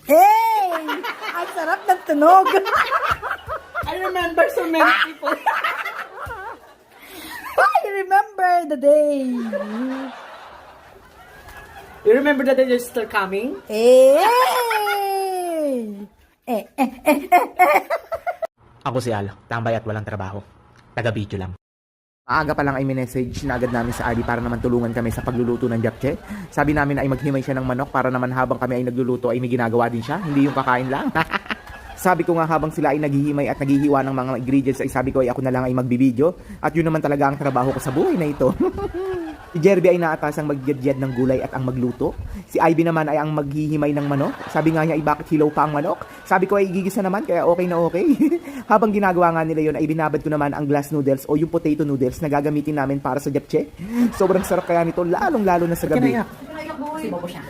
Hey! Ang sarap ng tunog. I remember so many people. I remember the day. You remember that they're still coming? Hey! Ako si Al, tambay at walang trabaho. Taga-video lang. Maaga pa lang ay minessage na agad namin sa Ali para naman tulungan kami sa pagluluto ng japchae. Sabi namin ay maghimay siya ng manok para naman habang kami ay nagluluto ay may ginagawa din siya, hindi yung kakain lang. Sabi ko nga habang sila ay naghihimay at naghihiwa ng mga ingredients ay sabi ko ay ako na lang ay magbibideo. At yun naman talaga ang trabaho ko sa buhay na ito. Si Jerby ay naatasang magyadyad ng gulay at ang magluto. Si Ivy naman ay ang maghihimay ng manok. Sabi nga niya ay bakit hilaw pa ang manok? Sabi ko ay igigisa naman kaya okay na okay. Habang ginagawa nga nila yun ay binabad ko naman ang glass noodles o yung potato noodles na gagamitin namin para sa japchae. Sobrang sarap kaya nito lalong lalo na sa gabi. Kasi bobo siya.